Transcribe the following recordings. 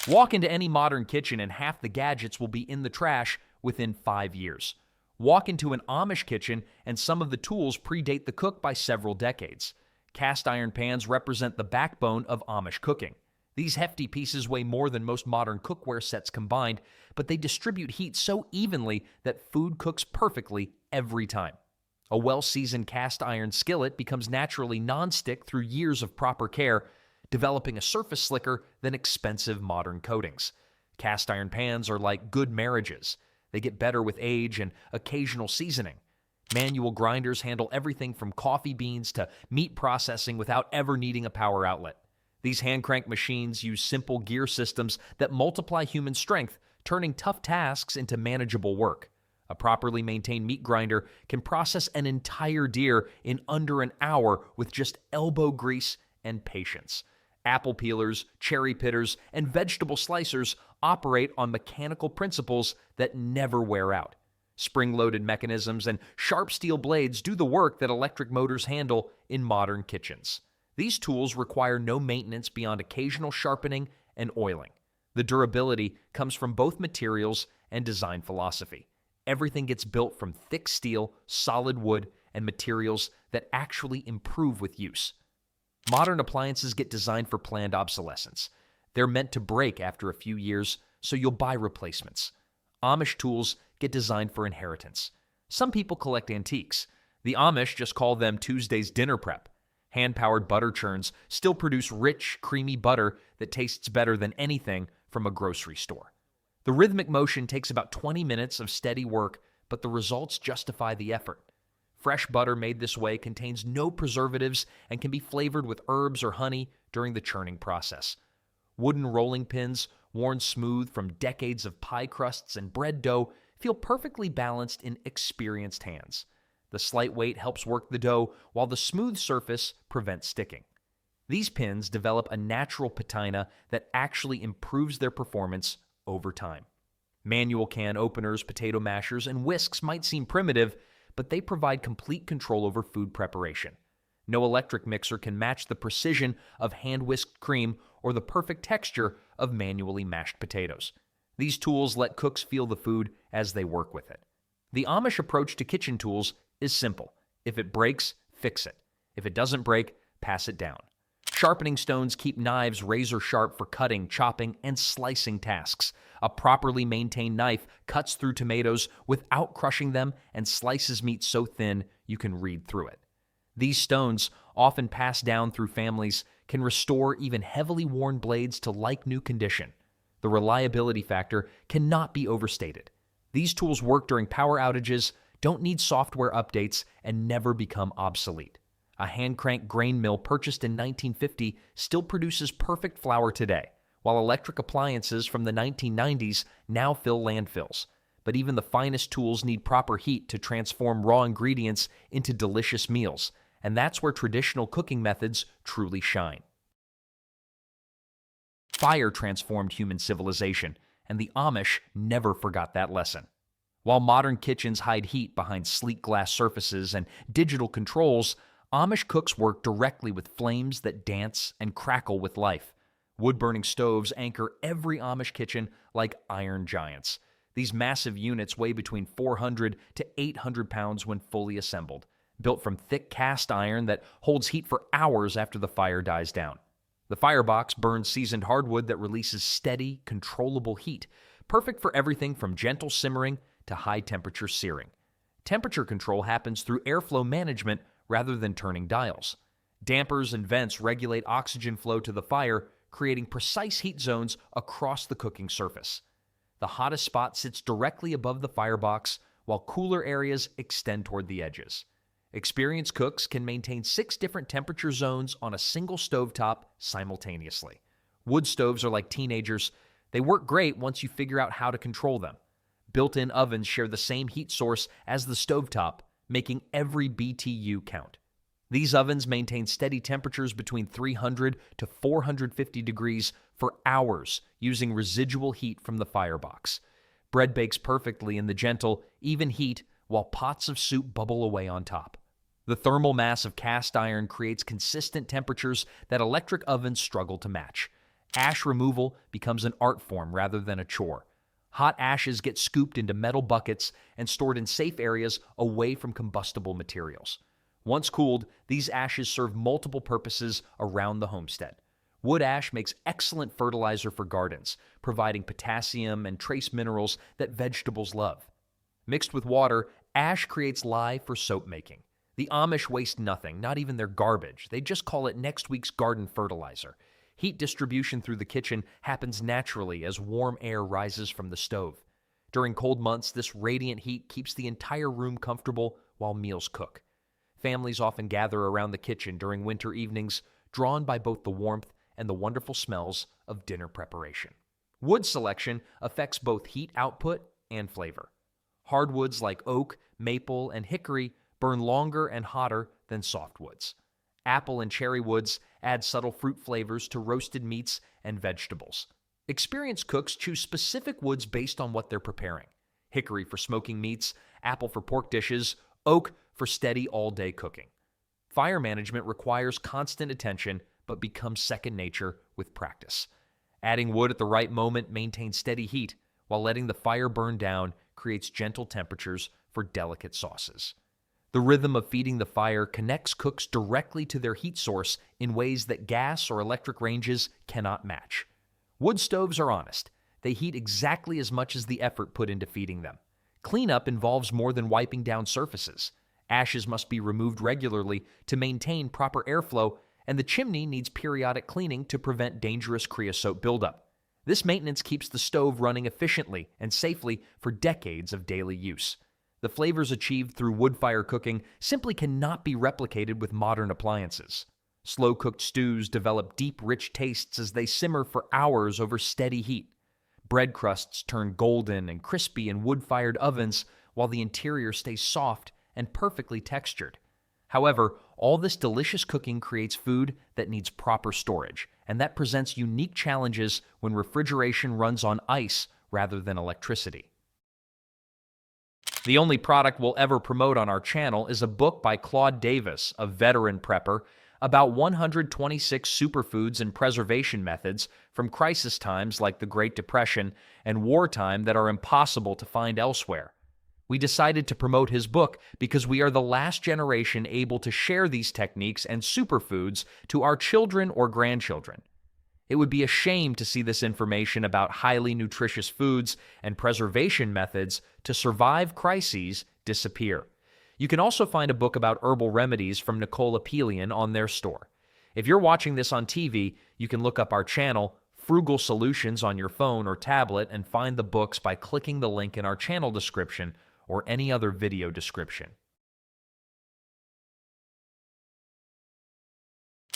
Walk into any modern kitchen and half the gadgets will be in the trash within 5 years. Walk into an Amish kitchen and some of the tools predate the cook by several decades. Cast iron pans represent the backbone of Amish cooking. These hefty pieces weigh more than most modern cookware sets combined, but they distribute heat so evenly that food cooks perfectly every time. A well-seasoned cast iron skillet becomes naturally non-stick through years of proper care, developing a surface slicker than expensive modern coatings. Cast iron pans are like good marriages. They get better with age and occasional seasoning. Manual grinders handle everything from coffee beans to meat processing without ever needing a power outlet. These hand-crank machines use simple gear systems that multiply human strength, turning tough tasks into manageable work. A properly maintained meat grinder can process an entire deer in under an hour with just elbow grease and patience. Apple peelers, cherry pitters, and vegetable slicers operate on mechanical principles that never wear out. Spring-loaded mechanisms and sharp steel blades do the work that electric motors handle in modern kitchens. These tools require no maintenance beyond occasional sharpening and oiling. The durability comes from both materials and design philosophy. Everything gets built from thick steel, solid wood, and materials that actually improve with use. Modern appliances get designed for planned obsolescence. They're meant to break after a few years, so you'll buy replacements. Amish tools get designed for inheritance. Some people collect antiques. The Amish just call them Tuesday's dinner prep. Hand-powered butter churns still produce rich, creamy butter that tastes better than anything from a grocery store. The rhythmic motion takes about 20 minutes of steady work, but the results justify the effort. Fresh butter made this way contains no preservatives and can be flavored with herbs or honey during the churning process. Wooden rolling pins, worn smooth from decades of pie crusts and bread dough, feel perfectly balanced in experienced hands. The slight weight helps work the dough, while the smooth surface prevents sticking. These pins develop a natural patina that actually improves their performance over time. Manual can openers, potato mashers, and whisks might seem primitive, but they provide complete control over food preparation. No electric mixer can match the precision of hand-whisked cream or the perfect texture of manually mashed potatoes. These tools let cooks feel the food as they work with it. The Amish approach to kitchen tools is simple. If it breaks, fix it. If it doesn't break, pass it down. Sharpening stones keep knives razor sharp for cutting, chopping, and slicing tasks. A properly maintained knife cuts through tomatoes without crushing them and slices meat so thin you can read through it. These stones, often passed down through families, can restore even heavily worn blades to like-new condition. The reliability factor cannot be overstated. These tools work during power outages, don't need software updates, and never become obsolete. A hand-crank grain mill purchased in 1950 still produces perfect flour today, while electric appliances from the 1990s now fill landfills. But even the finest tools need proper heat to transform raw ingredients into delicious meals, and that's where traditional cooking methods truly shine. Fire transformed human civilization, and the Amish never forgot that lesson. While modern kitchens hide heat behind sleek glass surfaces and digital controls, Amish cooks work directly with flames that dance and crackle with life. Wood-burning stoves anchor every Amish kitchen like iron giants. These massive units weigh between 400 to 800 pounds when fully assembled, built from thick cast iron that holds heat for hours after the fire dies down. The firebox burns seasoned hardwood that releases steady, controllable heat, perfect for everything from gentle simmering to high-temperature searing. Temperature control happens through airflow management rather than turning dials. Dampers and vents regulate oxygen flow to the fire, creating precise heat zones across the cooking surface. The hottest spot sits directly above the firebox, while cooler areas extend toward the edges. Experienced cooks can maintain 6 different temperature zones on a single stovetop simultaneously. Wood stoves are like teenagers. They work great once you figure out how to control them. Built-in ovens share the same heat source as the stovetop, making every BTU count. These ovens maintain steady temperatures between 300 to 450 degrees for hours using residual heat from the firebox. Bread bakes perfectly in the gentle, even heat while pots of soup bubble away on top. The thermal mass of cast iron creates consistent temperatures that electric ovens struggle to match. Ash removal becomes an art form rather than a chore. Hot ashes get scooped into metal buckets and stored in safe areas away from combustible materials. Once cooled, these ashes serve multiple purposes around the homestead. Wood ash makes excellent fertilizer for gardens, providing potassium and trace minerals that vegetables love. Mixed with water, ash creates lye for soap making. The Amish waste nothing, not even their garbage. They just call it next week's garden fertilizer. Heat distribution through the kitchen happens naturally as warm air rises from the stove. During cold months, this radiant heat keeps the entire room comfortable while meals cook. Families often gather around the kitchen during winter evenings, drawn by both the warmth and the wonderful smells of dinner preparation. Wood selection affects both heat output and flavor. Hardwoods like oak, maple, and hickory burn longer and hotter than softwoods. Apple and cherry woods add subtle fruit flavors to roasted meats and vegetables. Experienced cooks choose specific woods based on what they're preparing. Hickory for smoking meats, apple for pork dishes, oak for steady all-day cooking. Fire management requires constant attention but becomes second nature with practice. Adding wood at the right moment maintains steady heat, while letting the fire burn down creates gentle temperatures for delicate sauces. The rhythm of feeding the fire connects cooks directly to their heat source in ways that gas or electric ranges cannot match. Wood stoves are honest. They heat exactly as much as the effort put into feeding them. Cleanup involves more than wiping down surfaces. Ashes must be removed regularly to maintain proper airflow, and the chimney needs periodic cleaning to prevent dangerous creosote buildup. This maintenance keeps the stove running efficiently and safely for decades of daily use. The flavors achieved through wood fire cooking simply cannot be replicated with modern appliances. Slow-cooked stews develop deep, rich tastes as they simmer for hours over steady heat. Bread crusts turn golden and crispy in wood-fired ovens, while the interior stays soft and perfectly textured. However, all this delicious cooking creates food that needs proper storage, and that presents unique challenges when refrigeration runs on ice rather than electricity. The only product we'll ever promote on our channel is a book by Claude Davis, a veteran prepper, about 126 superfoods and preservation methods from crisis times like the Great Depression and wartime that are impossible to find elsewhere. We decided to promote his book because we are the last generation able to share these techniques and superfoods to our children or grandchildren. It would be a shame to see this information about highly nutritious foods and preservation methods to survive crises disappear. You can also find a book about herbal remedies from Nicole Apelian on their store. If you're watching this on TV, you can look up our channel, Frugal Solutions, on your phone or tablet and find the books by clicking the link in our channel description or any other video description.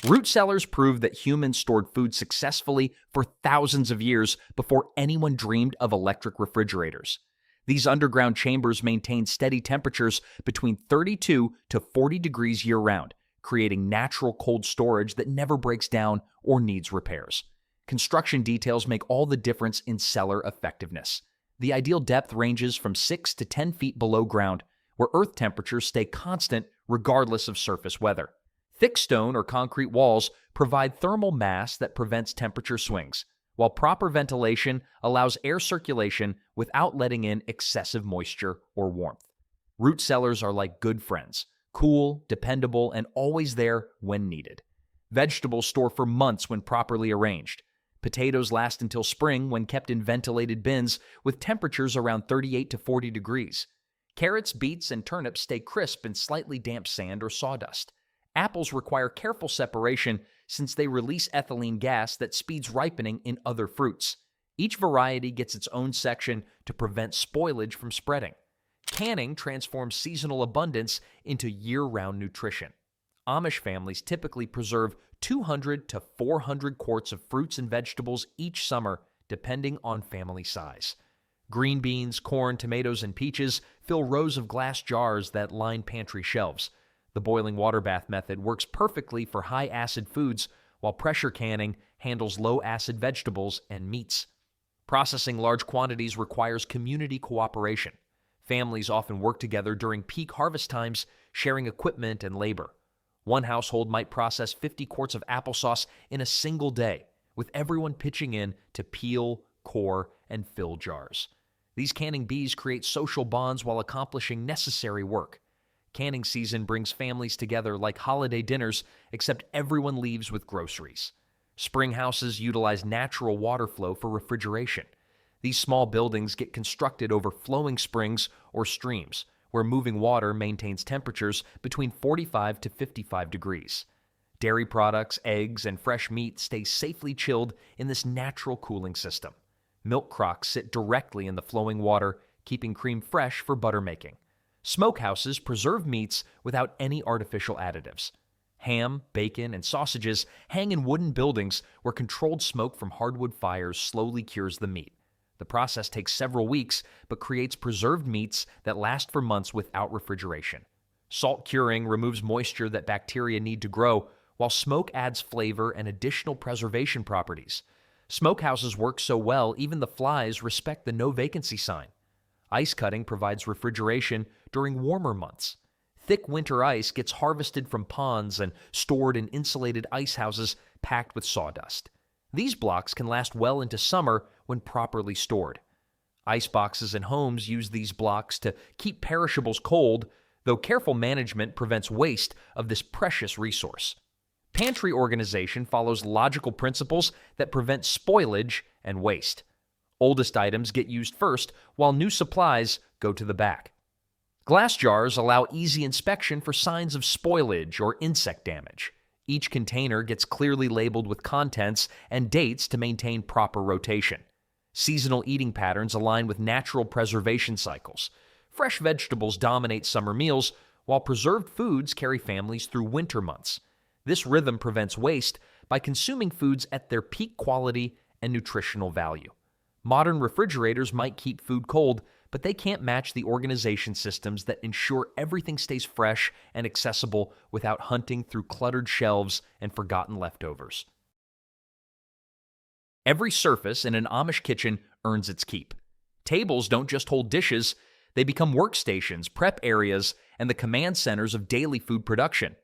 Root cellars prove that humans stored food successfully for thousands of years before anyone dreamed of electric refrigerators. These underground chambers maintain steady temperatures between 32 to 40 degrees year-round, creating natural cold storage that never breaks down or needs repairs. Construction details make all the difference in cellar effectiveness. The ideal depth ranges from 6 to 10 feet below ground, where earth temperatures stay constant regardless of surface weather. Thick stone or concrete walls provide thermal mass that prevents temperature swings, while proper ventilation allows air circulation without letting in excessive moisture or warmth. Root cellars are like good friends, cool, dependable, and always there when needed. Vegetables store for months when properly arranged. Potatoes last until spring when kept in ventilated bins with temperatures around 38 to 40 degrees. Carrots, beets, and turnips stay crisp in slightly damp sand or sawdust. Apples require careful separation since they release ethylene gas that speeds ripening in other fruits. Each variety gets its own section to prevent spoilage from spreading. Canning transforms seasonal abundance into year-round nutrition. Amish families typically preserve 200 to 400 quarts of fruits and vegetables each summer, depending on family size. Green beans, corn, tomatoes, and peaches fill rows of glass jars that line pantry shelves. The boiling water bath method works perfectly for high-acid foods, while pressure canning handles low-acid vegetables and meats. Processing large quantities requires community cooperation. Families often work together during peak harvest times, sharing equipment and labor. One household might process 50 quarts of applesauce in a single day, with everyone pitching in to peel, core, and fill jars. These canning bees create social bonds while accomplishing necessary work. Canning season brings families together like holiday dinners, except everyone leaves with groceries. Spring houses utilize natural water flow for refrigeration. These small buildings get constructed over flowing springs or streams, where moving water maintains temperatures between 45 to 55 degrees. Dairy products, eggs, and fresh meat stay safely chilled in this natural cooling system. Milk crocks sit directly in the flowing water, keeping cream fresh for butter making. Smokehouses preserve meats without any artificial additives. Ham, bacon, and sausages hang in wooden buildings where controlled smoke from hardwood fires slowly cures the meat. The process takes several weeks, but creates preserved meats that last for months without refrigeration. Salt curing removes moisture that bacteria need to grow, while smoke adds flavor and additional preservation properties. Smokehouses work so well, even the flies respect the no vacancy sign. Ice cutting provides refrigeration during warmer months. Thick winter ice gets harvested from ponds and stored in insulated ice houses packed with sawdust. These blocks can last well into summer when properly stored. Ice boxes in homes use these blocks to keep perishables cold, though careful management prevents waste of this precious resource. Pantry organization follows logical principles that prevent spoilage and waste. Oldest items get used first, while new supplies go to the back. Glass jars allow easy inspection for signs of spoilage or insect damage. Each container gets clearly labeled with contents and dates to maintain proper rotation. Seasonal eating patterns align with natural preservation cycles. Fresh vegetables dominate summer meals, while preserved foods carry families through winter months. This rhythm prevents waste by consuming foods at their peak quality and nutritional value. Modern refrigerators might keep food cold, but they can't match the organization systems that ensure everything stays fresh and accessible without hunting through cluttered shelves and forgotten leftovers. Every surface in an Amish kitchen earns its keep. Tables don't just hold dishes, they become workstations, prep areas, and the command centers of daily food production.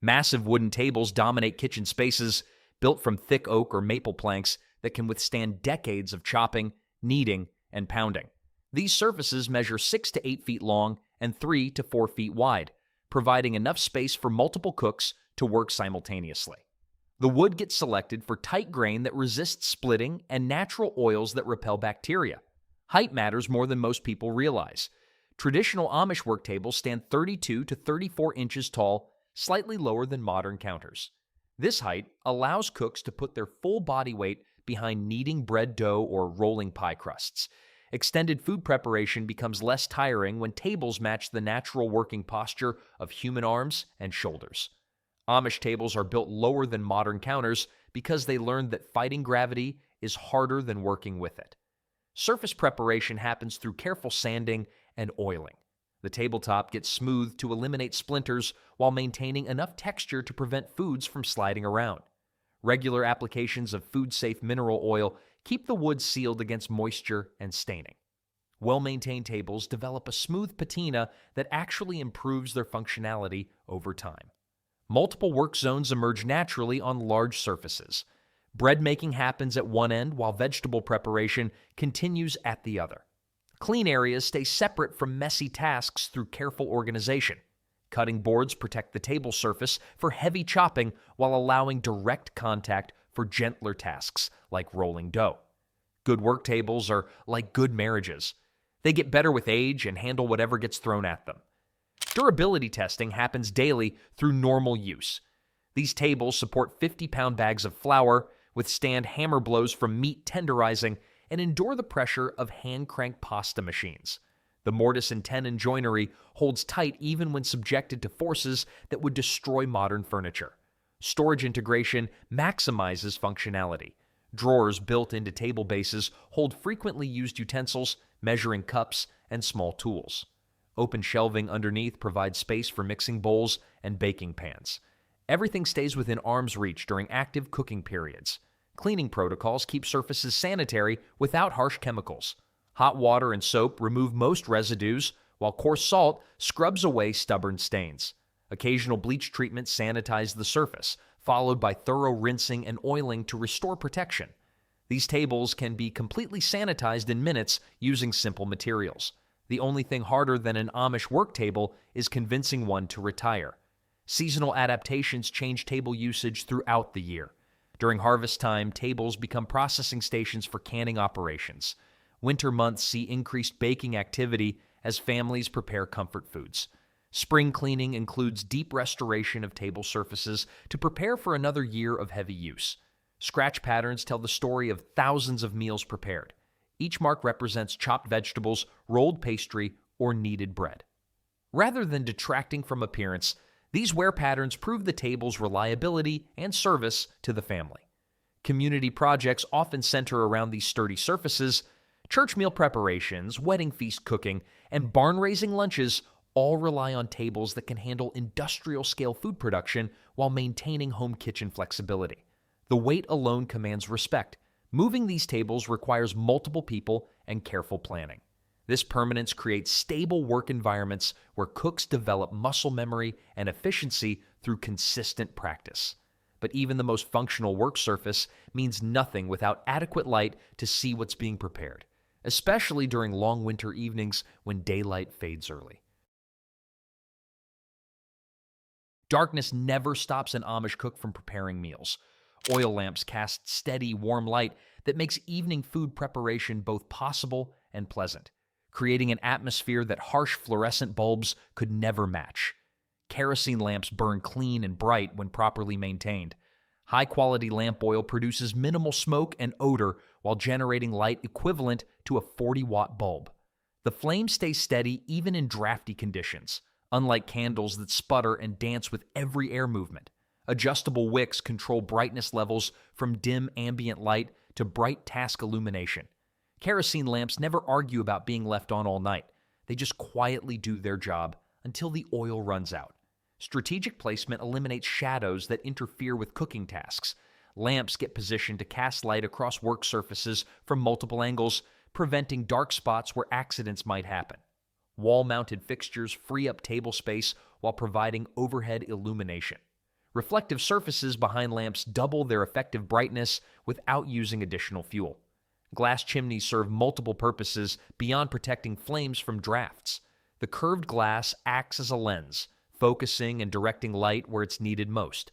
Massive wooden tables dominate kitchen spaces, built from thick oak or maple planks that can withstand decades of chopping, kneading, and pounding. These surfaces measure 6 to 8 feet long and 3 to 4 feet wide, providing enough space for multiple cooks to work simultaneously. The wood gets selected for tight grain that resists splitting and natural oils that repel bacteria. Height matters more than most people realize. Traditional Amish work tables stand 32 to 34 inches tall, slightly lower than modern counters. This height allows cooks to put their full body weight behind kneading bread dough or rolling pie crusts. Extended food preparation becomes less tiring when tables match the natural working posture of human arms and shoulders. Amish tables are built lower than modern counters because they learned that fighting gravity is harder than working with it. Surface preparation happens through careful sanding and oiling. The tabletop gets smoothed to eliminate splinters while maintaining enough texture to prevent foods from sliding around. Regular applications of food-safe mineral oil keep the wood sealed against moisture and staining. Well-maintained tables develop a smooth patina that actually improves their functionality over time. Multiple work zones emerge naturally on large surfaces. Bread making happens at one end while vegetable preparation continues at the other. Clean areas stay separate from messy tasks through careful organization. Cutting boards protect the table surface for heavy chopping while allowing direct contact for gentler tasks like rolling dough. Good work tables are like good marriages. They get better with age and handle whatever gets thrown at them. Durability testing happens daily through normal use. These tables support 50-pound bags of flour, withstand hammer blows from meat tenderizing, and endure the pressure of hand-crank pasta machines. The mortise and tenon joinery holds tight even when subjected to forces that would destroy modern furniture. Storage integration maximizes functionality. Drawers built into table bases hold frequently used utensils, measuring cups, and small tools. Open shelving underneath provides space for mixing bowls and baking pans. Everything stays within arm's reach during active cooking periods. Cleaning protocols keep surfaces sanitary without harsh chemicals. Hot water and soap remove most residues, while coarse salt scrubs away stubborn stains. Occasional bleach treatments sanitize the surface. followed by thorough rinsing and oiling to restore protection. These tables can be completely sanitized in minutes using simple materials. The only thing harder than an Amish work table is convincing one to retire. Seasonal adaptations change table usage throughout the year. During harvest time, tables become processing stations for canning operations. Winter months see increased baking activity as families prepare comfort foods. Spring cleaning includes deep restoration of table surfaces to prepare for another year of heavy use. Scratch patterns tell the story of thousands of meals prepared. Each mark represents chopped vegetables, rolled pastry, or kneaded bread. Rather than detracting from appearance, these wear patterns prove the table's reliability and service to the family. Community projects often center around these sturdy surfaces. Church meal preparations, wedding feast cooking, and barn-raising lunches all rely on tables that can handle industrial-scale food production while maintaining home kitchen flexibility. The weight alone commands respect. Moving these tables requires multiple people and careful planning. This permanence creates stable work environments where cooks develop muscle memory and efficiency through consistent practice. But even the most functional work surface means nothing without adequate light to see what's being prepared, especially during long winter evenings when daylight fades early. Darkness never stops an Amish cook from preparing meals. Oil lamps cast steady, warm light that makes evening food preparation both possible and pleasant, creating an atmosphere that harsh fluorescent bulbs could never match. Kerosene lamps burn clean and bright when properly maintained. High-quality lamp oil produces minimal smoke and odor while generating light equivalent to a 40-watt bulb. The flame stays steady even in drafty conditions, unlike candles that sputter and dance with every air movement. Adjustable wicks control brightness levels from dim ambient light to bright task illumination. Kerosene lamps never argue about being left on all night. They just quietly do their job until the oil runs out. Strategic placement eliminates shadows that interfere with cooking tasks. Lamps get positioned to cast light across work surfaces from multiple angles, preventing dark spots where accidents might happen. Wall-mounted fixtures free up table space while providing overhead illumination. Reflective surfaces behind lamps double their effective brightness without using additional fuel. Glass chimneys serve multiple purposes beyond protecting flames from drafts. The curved glass acts as a lens, focusing and directing light where it's needed most.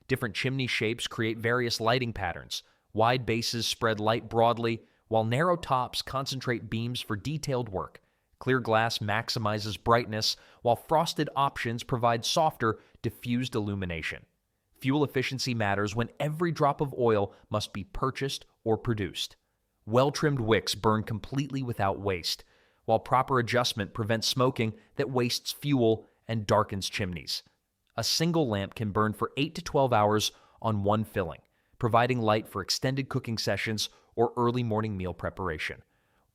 Different chimney shapes create various lighting patterns. Wide bases spread light broadly, while narrow tops concentrate beams for detailed work. Clear glass maximizes brightness, while frosted options provide softer, diffused illumination. Fuel efficiency matters when every drop of oil must be purchased or produced. Well-trimmed wicks burn completely without waste, while proper adjustment prevents smoking that wastes fuel and darkens chimneys. A single lamp can burn for 8 to 12 hours on one filling, providing light for extended cooking sessions or early morning meal preparation.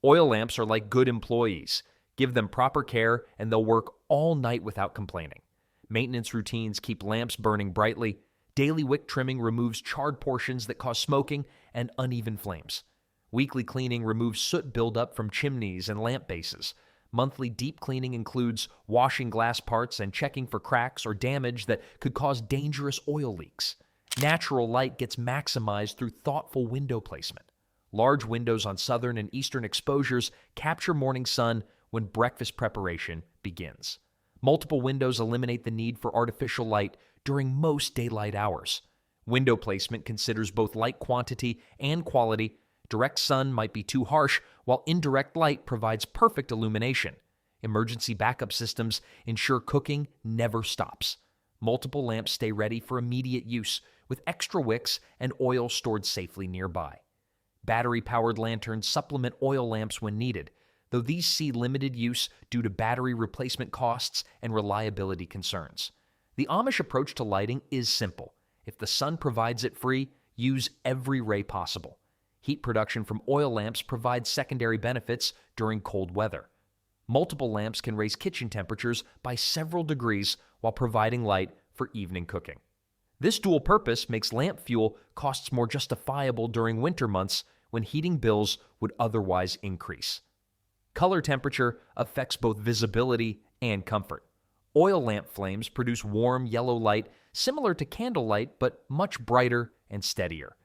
Oil lamps are like good employees. Give them proper care and they'll work all night without complaining. Maintenance routines keep lamps burning brightly. Daily wick trimming removes charred portions that cause smoking and uneven flames. Weekly cleaning removes soot buildup from chimneys and lamp bases. Monthly deep cleaning includes washing glass parts and checking for cracks or damage that could cause dangerous oil leaks. Natural light gets maximized through thoughtful window placement. Large windows on southern and eastern exposures capture morning sun when breakfast preparation begins. Multiple windows eliminate the need for artificial light during most daylight hours. Window placement considers both light quantity and quality. Direct sun might be too harsh, while indirect light provides perfect illumination. Emergency backup systems ensure cooking never stops. Multiple lamps stay ready for immediate use, with extra wicks and oil stored safely nearby. Battery-powered lanterns supplement oil lamps when needed, though these see limited use due to battery replacement costs and reliability concerns. The Amish approach to lighting is simple. If the sun provides it free, use every ray possible. Heat production from oil lamps provides secondary benefits during cold weather. Multiple lamps can raise kitchen temperatures by several degrees while providing light for evening cooking. This dual purpose makes lamp fuel costs more justifiable during winter months when heating bills would otherwise increase. Color temperature affects both visibility and comfort. Oil lamp flames produce warm yellow light similar to candlelight but much brighter and steadier.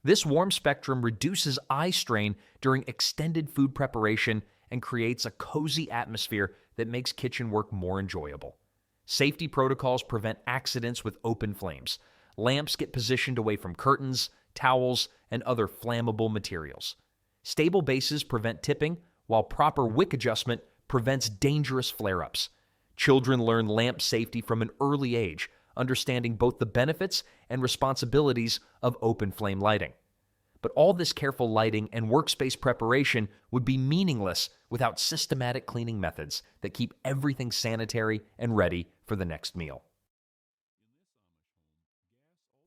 This warm spectrum reduces eye strain during extended food preparation and creates a cozy atmosphere that makes kitchen work more enjoyable. Safety protocols prevent accidents with open flames. Lamps get positioned away from curtains, towels, and other flammable materials. Stable bases prevent tipping, while proper wick adjustment prevents dangerous flare-ups. Children learn lamp safety from an early age, understanding both the benefits and responsibilities of open flame lighting. But all this careful lighting and workspace preparation would be meaningless without systematic cleaning methods that keep everything sanitary and ready for the next meal.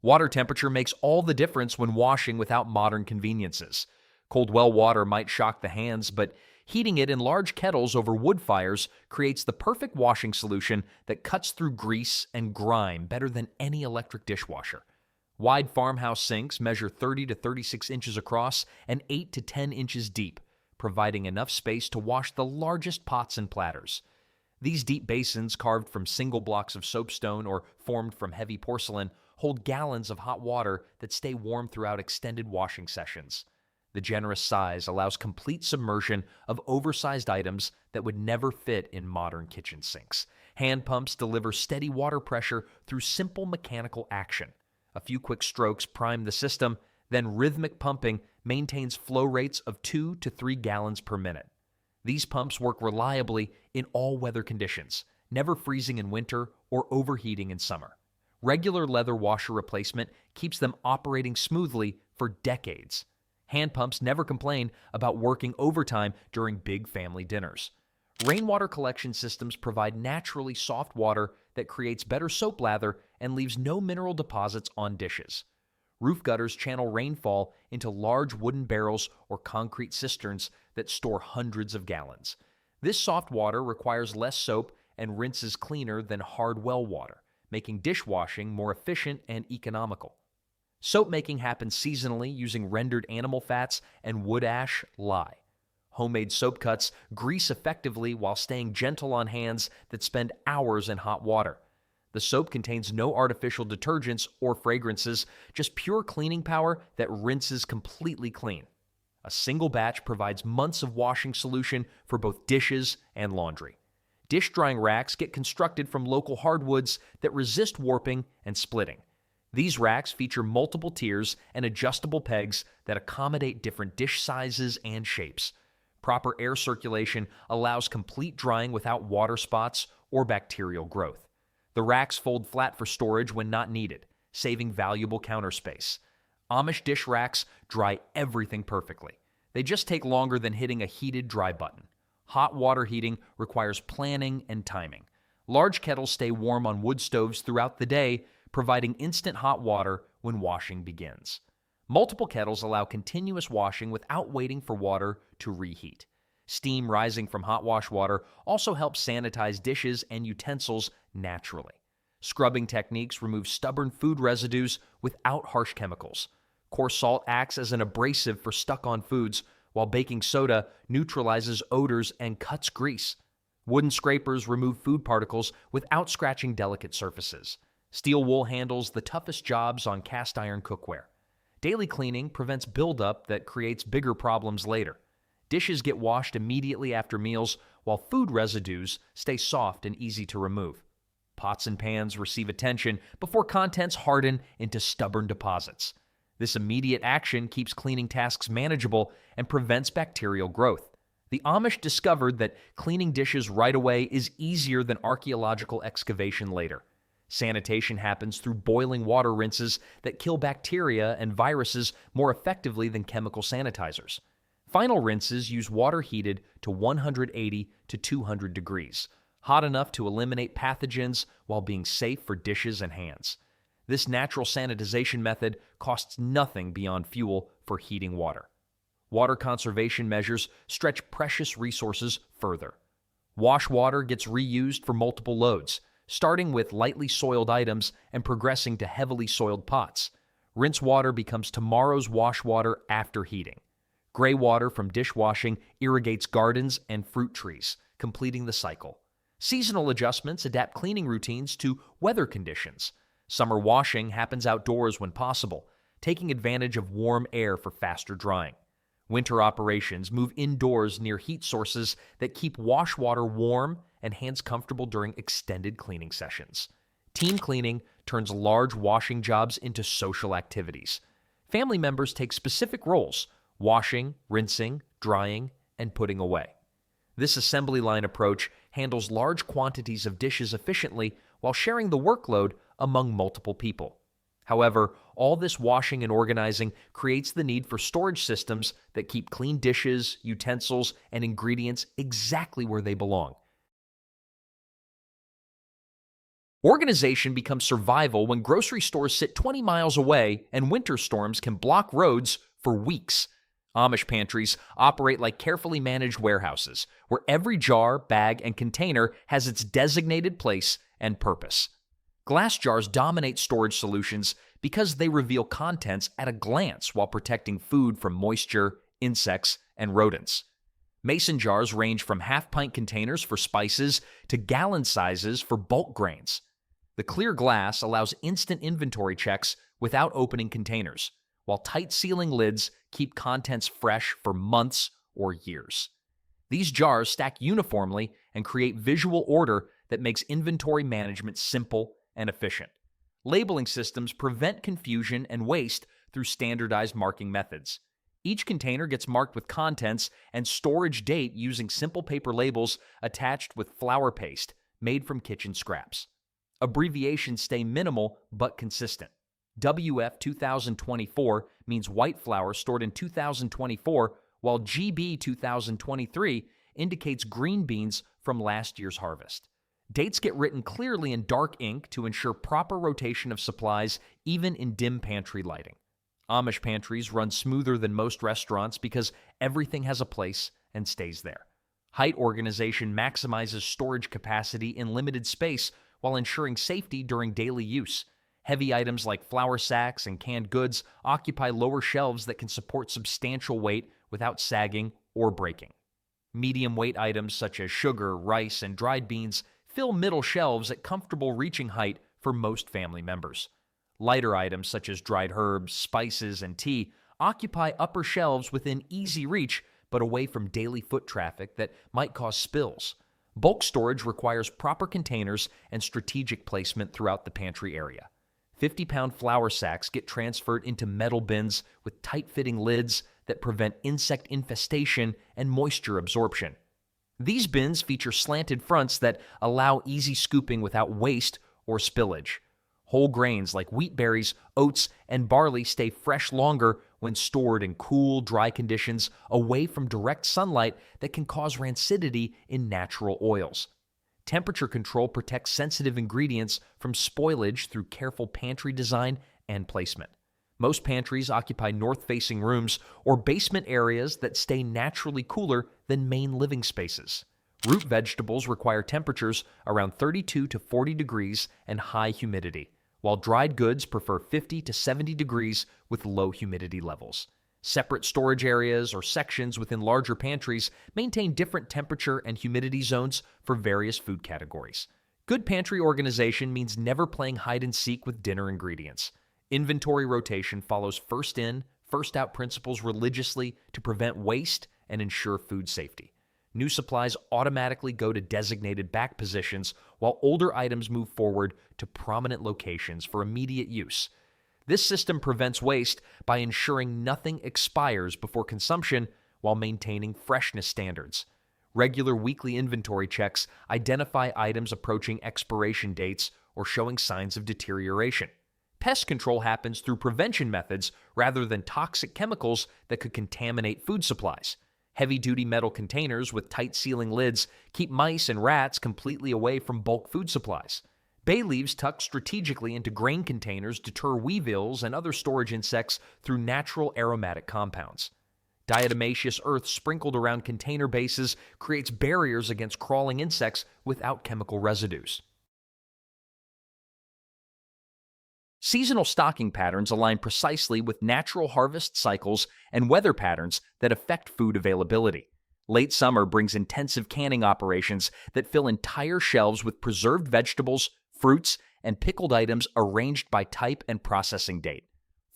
Water temperature makes all the difference when washing without modern conveniences. Cold well water might shock the hands, but heating it in large kettles over wood fires creates the perfect washing solution that cuts through grease and grime better than any electric dishwasher. Wide farmhouse sinks measure 30 to 36 inches across and 8 to 10 inches deep, providing enough space to wash the largest pots and platters. These deep basins, carved from single blocks of soapstone or formed from heavy porcelain, hold gallons of hot water that stay warm throughout extended washing sessions. The generous size allows complete submersion of oversized items that would never fit in modern kitchen sinks. Hand pumps deliver steady water pressure through simple mechanical action. A few quick strokes prime the system, then rhythmic pumping maintains flow rates of 2 to 3 gallons per minute. These pumps work reliably in all weather conditions, never freezing in winter or overheating in summer. Regular leather washer replacement keeps them operating smoothly for decades. Hand pumps never complain about working overtime during big family dinners. Rainwater collection systems provide naturally soft water that creates better soap lather and leaves no mineral deposits on dishes. Roof gutters channel rainfall into large wooden barrels or concrete cisterns that store hundreds of gallons. This soft water requires less soap and rinses cleaner than hard well water, making dishwashing more efficient and economical. Soap making happens seasonally using rendered animal fats and wood ash lye. Homemade soap cuts grease effectively while staying gentle on hands that spend hours in hot water. The soap contains no artificial detergents or fragrances, just pure cleaning power that rinses completely clean. A single batch provides months of washing solution for both dishes and laundry. Dish drying racks get constructed from local hardwoods that resist warping and splitting. These racks feature multiple tiers and adjustable pegs that accommodate different dish sizes and shapes. Proper air circulation allows complete drying without water spots or bacterial growth. The racks fold flat for storage when not needed, saving valuable counter space. Amish dish racks dry everything perfectly. They just take longer than hitting a heated dry button. Hot water heating requires planning and timing. Large kettles stay warm on wood stoves throughout the day, providing instant hot water when washing begins. Multiple kettles allow continuous washing without waiting for water to reheat. Steam rising from hot wash water also helps sanitize dishes and utensils naturally. Scrubbing techniques remove stubborn food residues without harsh chemicals. Coarse salt acts as an abrasive for stuck-on foods, while baking soda neutralizes odors and cuts grease. Wooden scrapers remove food particles without scratching delicate surfaces. Steel wool handles the toughest jobs on cast iron cookware. Daily cleaning prevents buildup that creates bigger problems later. Dishes get washed immediately after meals, while food residues stay soft and easy to remove. Pots and pans receive attention before contents harden into stubborn deposits. This immediate action keeps cleaning tasks manageable and prevents bacterial growth. The Amish discovered that cleaning dishes right away is easier than archaeological excavation later. Sanitation happens through boiling water rinses that kill bacteria and viruses more effectively than chemical sanitizers. Final rinses use water heated to 180 to 200 degrees, hot enough to eliminate pathogens while being safe for dishes and hands. This natural sanitization method costs nothing beyond fuel for heating water. Water conservation measures stretch precious resources further. Wash water gets reused for multiple loads, starting with lightly soiled items and progressing to heavily soiled pots. Rinse water becomes tomorrow's wash water after heating. Gray water from dishwashing irrigates gardens and fruit trees, completing the cycle. Seasonal adjustments adapt cleaning routines to weather conditions. Summer washing happens outdoors when possible, taking advantage of warm air for faster drying. Winter operations move indoors near heat sources that keep wash water warm and hands comfortable during extended cleaning sessions. Team cleaning turns large washing jobs into social activities. Family members take specific roles: washing, rinsing, drying, and putting away. This assembly line approach handles large quantities of dishes efficiently while sharing the workload among multiple people. However, all this washing and organizing creates the need for storage systems that keep clean dishes, utensils, and ingredients exactly where they belong. Organization becomes survival when grocery stores sit 20 miles away and winter storms can block roads for weeks. Amish pantries operate like carefully managed warehouses, where every jar, bag, and container has its designated place and purpose. Glass jars dominate storage solutions because they reveal contents at a glance while protecting food from moisture, insects, and rodents. Mason jars range from half-pint containers for spices to gallon sizes for bulk grains. The clear glass allows instant inventory checks without opening containers, while tight-sealing lids keep contents fresh for months or years. These jars stack uniformly and create visual order that makes inventory management simple and efficient. Labeling systems prevent confusion and waste through standardized marking methods. Each container gets marked with contents and storage date using simple paper labels attached with flour paste made from kitchen scraps. Abbreviations stay minimal but consistent. WF 2024 means white flour stored in 2024, while GB 2023 indicates green beans from last year's harvest. Dates get written clearly in dark ink to ensure proper rotation of supplies even in dim pantry lighting. Amish pantries run smoother than most restaurants because everything has a place and stays there. Height organization maximizes storage capacity in limited space while ensuring safety during daily use. Heavy items like flour sacks and canned goods occupy lower shelves that can support substantial weight without sagging or breaking. Medium weight items such as sugar, rice, and dried beans fill middle shelves at comfortable reaching height for most family members. Lighter items such as dried herbs, spices, and tea occupy upper shelves within easy reach but away from daily foot traffic that might cause spills. Bulk storage requires proper containers and strategic placement throughout the pantry area. 50-pound flour sacks get transferred into metal bins with tight-fitting lids that prevent insect infestation and moisture absorption. These bins feature slanted fronts that allow easy scooping without waste or spillage. Whole grains like wheat berries, oats, and barley stay fresh longer when stored in cool, dry conditions away from direct sunlight that can cause rancidity in natural oils. Temperature control protects sensitive ingredients from spoilage through careful pantry design and placement. Most pantries occupy north-facing rooms or basement areas that stay naturally cooler than main living spaces. Root vegetables require temperatures around 32 to 40 degrees and high humidity, while dried goods prefer 50 to 70 degrees with low humidity levels. Separate storage areas or sections within larger pantries maintain different temperature and humidity zones for various food categories. Good pantry organization means never playing hide and seek with dinner ingredients. Inventory rotation follows first in, first out principles religiously to prevent waste and ensure food safety. New supplies automatically go to designated back positions, while older items move forward to prominent locations for immediate use. This system prevents waste by ensuring nothing expires before consumption while maintaining freshness standards. Regular weekly inventory checks identify items approaching expiration dates or showing signs of deterioration. Pest control happens through prevention methods rather than toxic chemicals that could contaminate food supplies. Heavy-duty metal containers with tight-sealing lids keep mice and rats completely away from bulk food supplies. Bay leaves tucked strategically into grain containers deter weevils and other storage insects through natural aromatic compounds. Diatomaceous earth sprinkled around container bases creates barriers against crawling insects without chemical residues. Seasonal stocking patterns align precisely with natural harvest cycles and weather patterns that affect food availability. Late summer brings intensive canning operations that fill entire shelves with preserved vegetables, fruits, and pickled items arranged by type and processing date.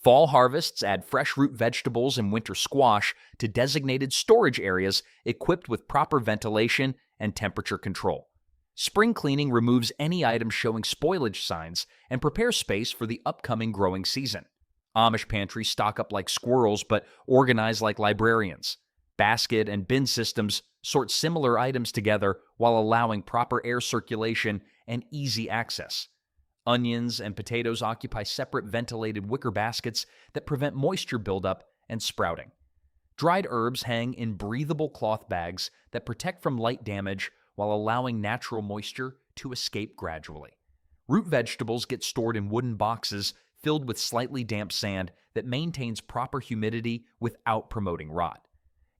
Fall harvests add fresh root vegetables and winter squash to designated storage areas equipped with proper ventilation and temperature control. Spring cleaning removes any items showing spoilage signs and prepares space for the upcoming growing season. Amish pantries stock up like squirrels but organize like librarians. Basket and bin systems sort similar items together while allowing proper air circulation and easy access. Onions and potatoes occupy separate ventilated wicker baskets that prevent moisture buildup and sprouting. Dried herbs hang in breathable cloth bags that protect from light damage while allowing natural moisture to escape gradually. Root vegetables get stored in wooden boxes filled with slightly damp sand that maintains proper humidity without promoting rot.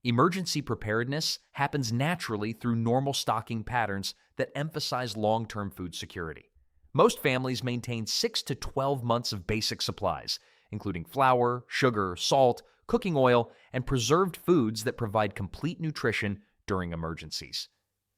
Emergency preparedness happens naturally through normal stocking patterns that emphasize long-term food security. Most families maintain 6 to 12 months of basic supplies, including flour, sugar, salt, cooking oil, and preserved foods that provide complete nutrition during emergencies.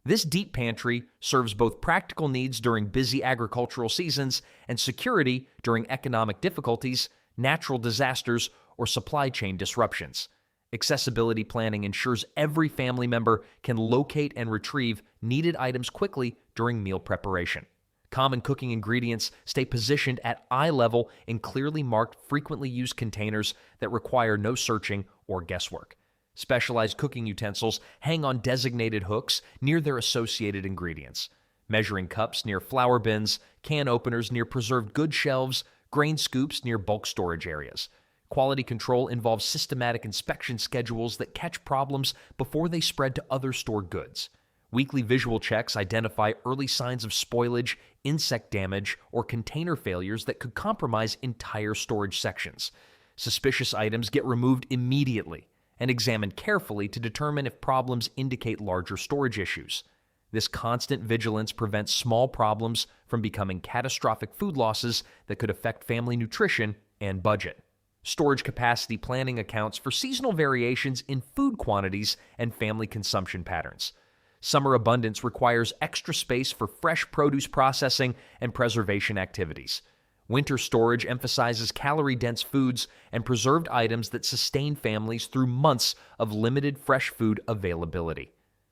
This deep pantry serves both practical needs during busy agricultural seasons and security during economic difficulties, natural disasters, or supply chain disruptions. Accessibility planning ensures every family member can locate and retrieve needed items quickly during meal preparation. Common cooking ingredients stay positioned at eye level in clearly marked, frequently used containers that require no searching or guesswork. Specialized cooking utensils hang on designated hooks near their associated ingredients. Measuring cups near flour bins, can openers near preserved goods shelves, grain scoops near bulk storage areas. Quality control involves systematic inspection schedules that catch problems before they spread to other stored goods. Weekly visual checks identify early signs of spoilage, insect damage, or container failures that could compromise entire storage sections. Suspicious items get removed immediately and examined carefully to determine if problems indicate larger storage issues. This constant vigilance prevents small problems from becoming catastrophic food losses that could affect family nutrition and budget. Storage capacity planning accounts for seasonal variations in food quantities and family consumption patterns. Summer abundance requires extra space for fresh produce processing and preservation activities. Winter storage emphasizes calorie-dense foods and preserved items that sustain families through months of limited fresh food availability.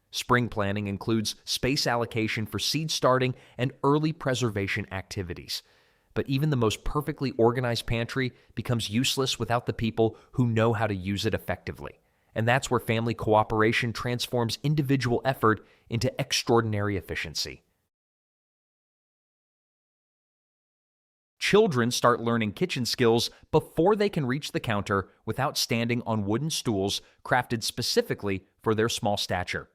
Spring planning includes space allocation for seed starting and early preservation activities. But even the most perfectly organized pantry becomes useless without the people who know how to use it effectively. And that's where family cooperation transforms individual effort into extraordinary efficiency. Children start learning kitchen skills before they can reach the counter without standing on wooden stools crafted specifically for their small stature.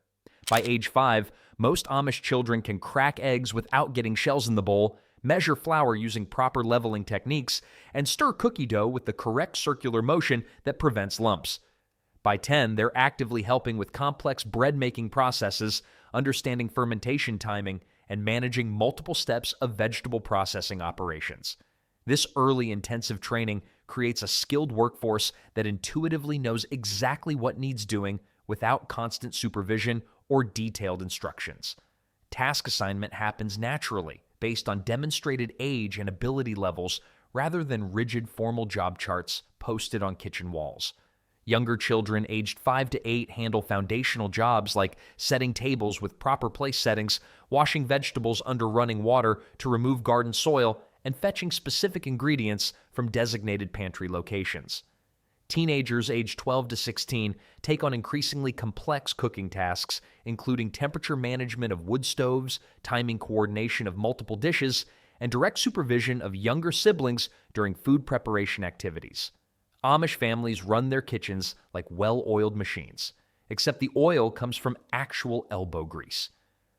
By age 5, most Amish children can crack eggs without getting shells in the bowl, measure flour using proper leveling techniques, and stir cookie dough with the correct circular motion that prevents lumps. By 10, they're actively helping with complex bread-making processes, understanding fermentation timing, and managing multiple steps of vegetable processing operations. This early intensive training creates a skilled workforce that intuitively knows exactly what needs doing without constant supervision or detailed instructions. Task assignment happens naturally, based on demonstrated age and ability levels rather than rigid formal job charts posted on kitchen walls. Younger children aged 5 to 8 handle foundational jobs like setting tables with proper place settings, washing vegetables under running water to remove garden soil, and fetching specific ingredients from designated pantry locations. Teenagers aged 12 to 16 take on increasingly complex cooking tasks, including temperature management of wood stoves, timing coordination of multiple dishes, and direct supervision of younger siblings during food preparation activities. Amish families run their kitchens like well-oiled machines, except the oil comes from actual elbow grease.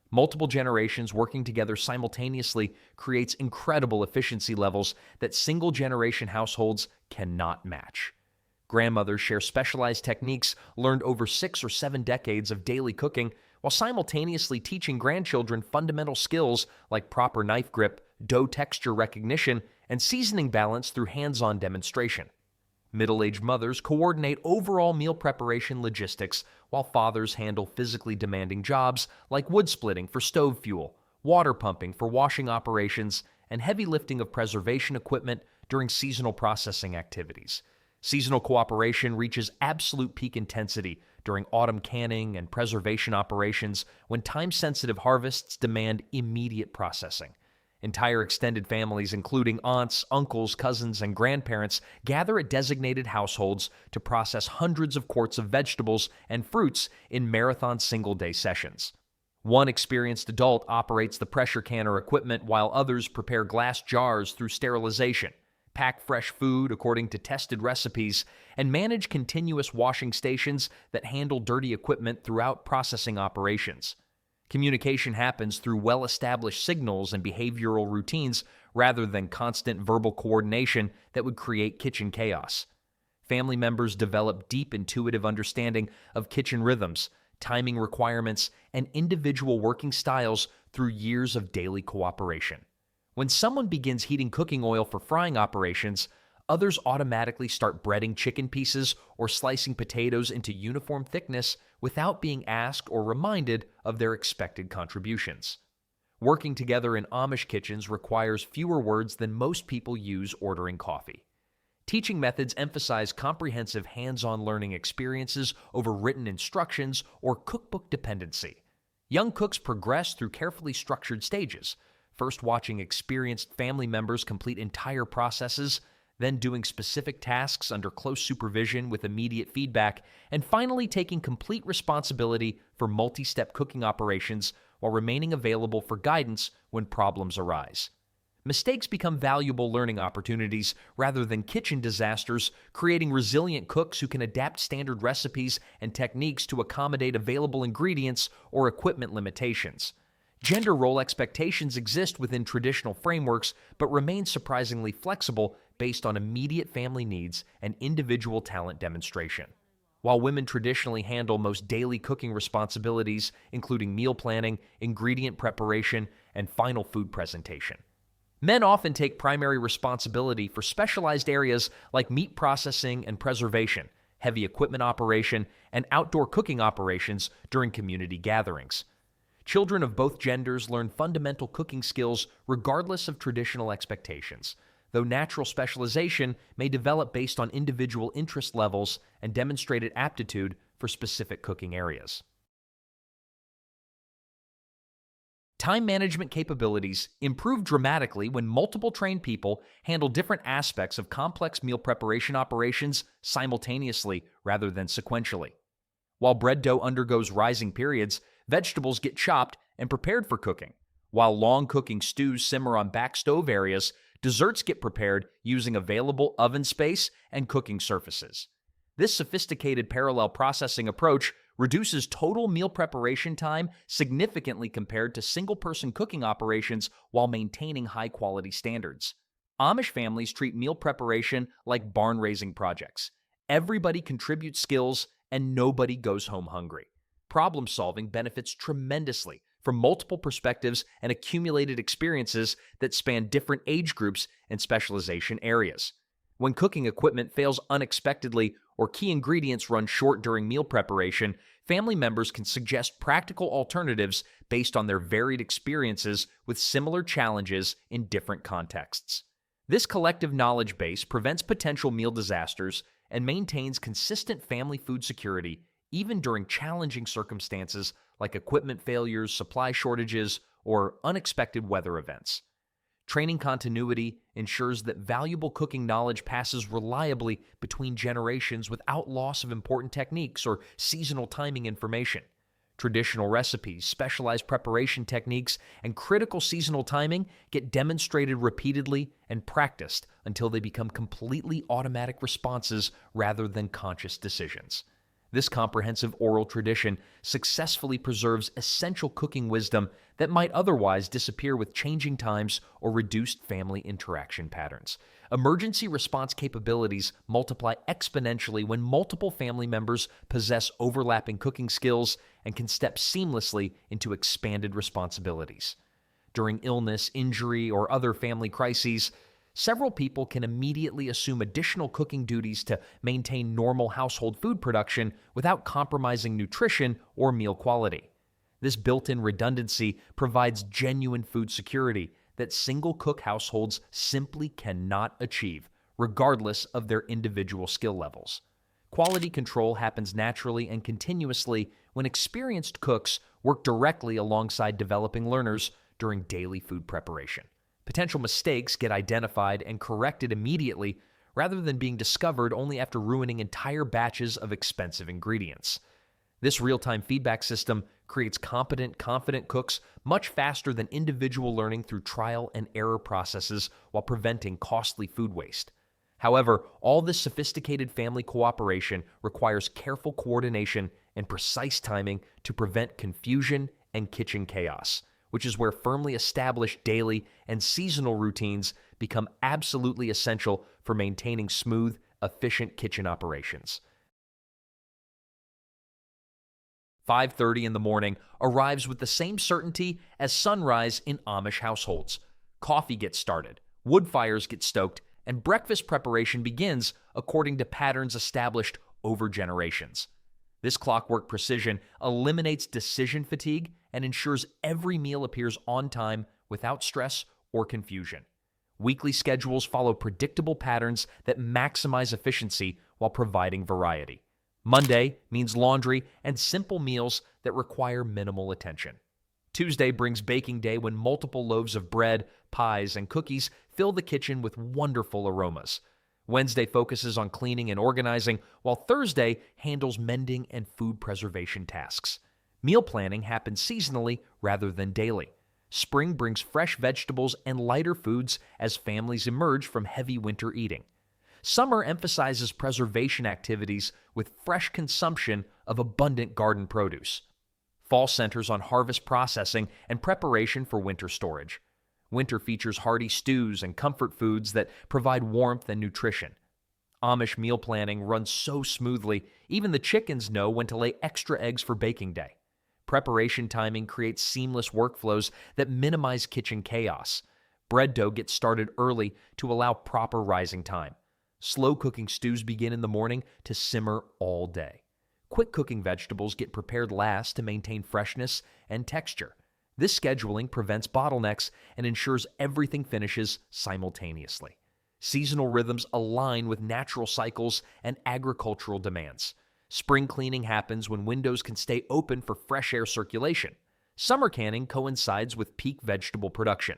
Multiple generations working together simultaneously creates incredible efficiency levels that single-generation households cannot match. Grandmothers share specialized techniques learned over 6 or 7 decades of daily cooking, while simultaneously teaching grandchildren fundamental skills like proper knife grip, dough texture recognition, and seasoning balance through hands-on demonstration. Middle-aged mothers coordinate overall meal preparation logistics, while fathers handle physically demanding jobs like wood splitting for stove fuel, water pumping for washing operations, and heavy lifting of preservation equipment during seasonal processing activities. Seasonal cooperation reaches absolute peak intensity during autumn canning and preservation operations when time-sensitive harvests demand immediate processing. Entire extended families, including aunts, uncles, cousins, and grandparents, gather at designated households to process hundreds of quarts of vegetables and fruits in marathon single-day sessions. One experienced adult operates the pressure canner equipment while others prepare glass jars through sterilization, pack fresh food according to tested recipes, and manage continuous washing stations that handle dirty equipment throughout processing operations. Communication happens through well-established signals and behavioral routines rather than constant verbal coordination that would create kitchen chaos. Family members develop deep intuitive understanding of kitchen rhythms, timing requirements, and individual working styles through years of daily cooperation. When someone begins heating cooking oil for frying operations, others automatically start breading chicken pieces or slicing potatoes into uniform thickness without being asked or reminded of their expected contributions. Working together in Amish kitchens requires fewer words than most people use ordering coffee. Teaching methods emphasize comprehensive hands-on learning experiences over written instructions or cookbook dependency. Young cooks progress through carefully structured stages, first watching experienced family members complete entire processes, then doing specific tasks under close supervision with immediate feedback, and finally taking complete responsibility for multi-step cooking operations while remaining available for guidance when problems arise. Mistakes become valuable learning opportunities rather than kitchen disasters, creating resilient cooks who can adapt standard recipes and techniques to accommodate available ingredients or equipment limitations. Gender role expectations exist within traditional frameworks, but remain surprisingly flexible based on immediate family needs and individual talent demonstration. While women traditionally handle most daily cooking responsibilities, including meal planning, ingredient preparation, and final food presentation, men often take primary responsibility for specialized areas like meat processing and preservation, heavy equipment operation, and outdoor cooking operations during community gatherings. Children of both genders learn fundamental cooking skills regardless of traditional expectations, though natural specialization may develop based on individual interest levels and demonstrated aptitude for specific cooking areas. Time management capabilities improve dramatically when multiple trained people handle different aspects of complex meal preparation operations simultaneously rather than sequentially. While bread dough undergoes rising periods, vegetables get chopped and prepared for cooking. While long cooking stews simmer on back stove areas, desserts get prepared using available oven space and cooking surfaces. This sophisticated parallel processing approach reduces total meal preparation time significantly compared to single-person cooking operations while maintaining high-quality standards. Amish families treat meal preparation like barn-raising projects. Everybody contributes skills, and nobody goes home hungry. Problem-solving benefits tremendously from multiple perspectives and accumulated experiences that span different age groups and specialization areas. When cooking equipment fails unexpectedly or key ingredients run short during meal preparation, family members can suggest practical alternatives based on their varied experiences with similar challenges in different contexts. This collective knowledge base prevents potential meal disasters and maintains consistent family food security even during challenging circumstances like equipment failures, supply shortages, or unexpected weather events. Training continuity ensures that valuable cooking knowledge passes reliably between generations without loss of important techniques or seasonal timing information. Traditional recipes, specialized preparation techniques, and critical seasonal timing get demonstrated repeatedly and practiced until they become completely automatic responses rather than conscious decisions. This comprehensive oral tradition successfully preserves essential cooking wisdom that might otherwise disappear with changing times or reduced family interaction patterns. Emergency response capabilities multiply exponentially when multiple family members possess overlapping cooking skills and can step seamlessly into expanded responsibilities. During illness, injury, or other family crises, several people can immediately assume additional cooking duties to maintain normal household food production without compromising nutrition or meal quality. This built-in redundancy provides genuine food security that single-cook households simply cannot achieve, regardless of their individual skill levels. Quality control happens naturally and continuously when experienced cooks work directly alongside developing learners during daily food preparation. Potential mistakes get identified and corrected immediately rather than being discovered only after ruining entire batches of expensive ingredients. This real-time feedback system creates competent, confident cooks much faster than individual learning through trial and error processes while preventing costly food waste. However, all this sophisticated family cooperation requires careful coordination and precise timing to prevent confusion and kitchen chaos, which is where firmly established daily and seasonal routines become absolutely essential for maintaining smooth, efficient kitchen operations. 5:30 in the morning arrives with the same certainty as sunrise in Amish households. Coffee gets started, wood fires get stoked, and breakfast preparation begins according to patterns established over generations. This clockwork precision eliminates decision fatigue and ensures every meal appears on time without stress or confusion. Weekly schedules follow predictable patterns that maximize efficiency while providing variety. Monday means laundry and simple meals that require minimal attention. Tuesday brings baking day when multiple loaves of bread, pies, and cookies fill the kitchen with wonderful aromas. Wednesday focuses on cleaning and organizing, while Thursday handles mending and food preservation tasks. Meal planning happens seasonally rather than daily. Spring brings fresh vegetables and lighter foods as families emerge from heavy winter eating. Summer emphasizes preservation activities with fresh consumption of abundant garden produce. Fall centers on harvest processing and preparation for winter storage. Winter features hearty stews and comfort foods that provide warmth and nutrition. Amish meal planning runs so smoothly, even the chickens know when to lay extra eggs for baking day. Preparation timing creates seamless workflows that minimize kitchen chaos. Bread dough gets started early to allow proper rising time. Slow cooking stews begin in the morning to simmer all day. Quick cooking vegetables get prepared last to maintain freshness and texture. This scheduling prevents bottlenecks and ensures everything finishes simultaneously. Seasonal rhythms align with natural cycles and agricultural demands. Spring cleaning happens when windows can stay open for fresh air circulation. Summer canning coincides with peak vegetable production.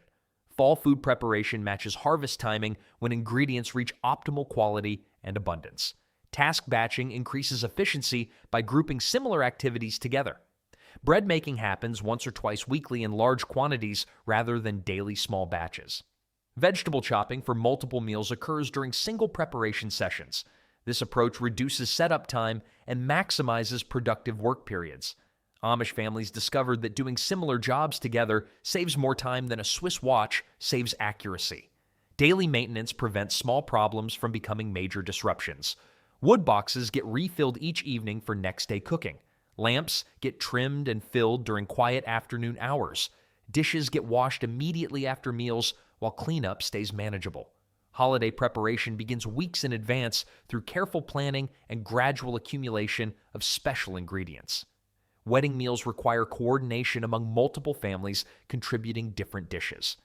Fall food preparation matches harvest timing when ingredients reach optimal quality and abundance. Task batching increases efficiency by grouping similar activities together. Bread making happens once or twice weekly in large quantities rather than daily small batches. Vegetable chopping for multiple meals occurs during single preparation sessions. This approach reduces setup time and maximizes productive work periods. Amish families discovered that doing similar jobs together saves more time than a Swiss watch saves accuracy. Daily maintenance prevents small problems from becoming major disruptions. Wood boxes get refilled each evening for next day cooking. Lamps get trimmed and filled during quiet afternoon hours. Dishes get washed immediately after meals while cleanup stays manageable. Holiday preparation begins weeks in advance through careful planning and gradual accumulation of special ingredients. Wedding meals require coordination among multiple families contributing different dishes.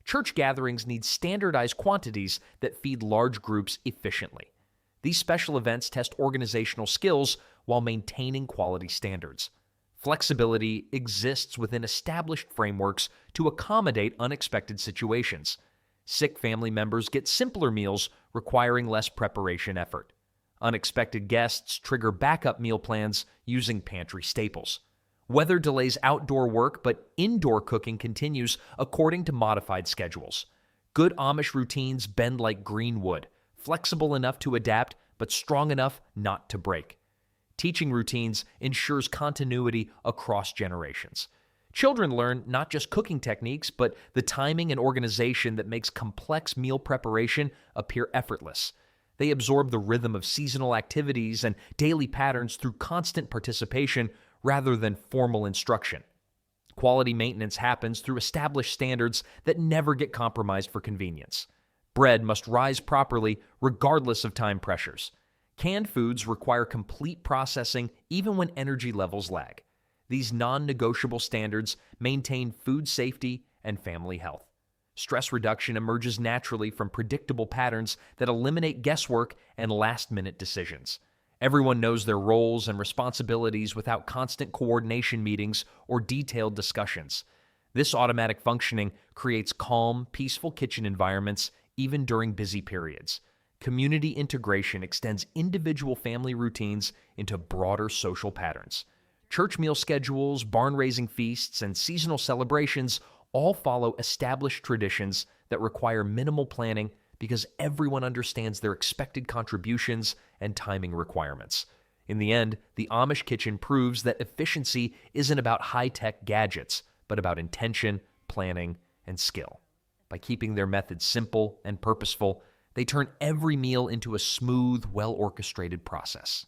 Church gatherings need standardized quantities that feed large groups efficiently. These special events test organizational skills while maintaining quality standards. Flexibility exists within established frameworks to accommodate unexpected situations. Sick family members get simpler meals requiring less preparation effort. Unexpected guests trigger backup meal plans using pantry staples. Weather delays outdoor work, but indoor cooking continues according to modified schedules. Good Amish routines bend like green wood, flexible enough to adapt, but strong enough not to break. Teaching routines ensures continuity across generations. Children learn not just cooking techniques, but the timing and organization that makes complex meal preparation appear effortless. They absorb the rhythm of seasonal activities and daily patterns through constant participation rather than formal instruction. Quality maintenance happens through established standards that never get compromised for convenience. Bread must rise properly regardless of time pressures. Canned foods require complete processing even when energy levels lag. These non-negotiable standards maintain food safety and family health. Stress reduction emerges naturally from predictable patterns that eliminate guesswork and last-minute decisions. Everyone knows their roles and responsibilities without constant coordination meetings or detailed discussions. This automatic functioning creates calm, peaceful kitchen environments even during busy periods. Community integration extends individual family routines into broader social patterns. Church meal schedules, barn-raising feasts, and seasonal celebrations all follow established traditions that require minimal planning because everyone understands their expected contributions and timing requirements. In the end, the Amish kitchen proves that efficiency isn't about high-tech gadgets, but about intention, planning, and skill. By keeping their methods simple and purposeful, they turn every meal into a smooth, well-orchestrated process.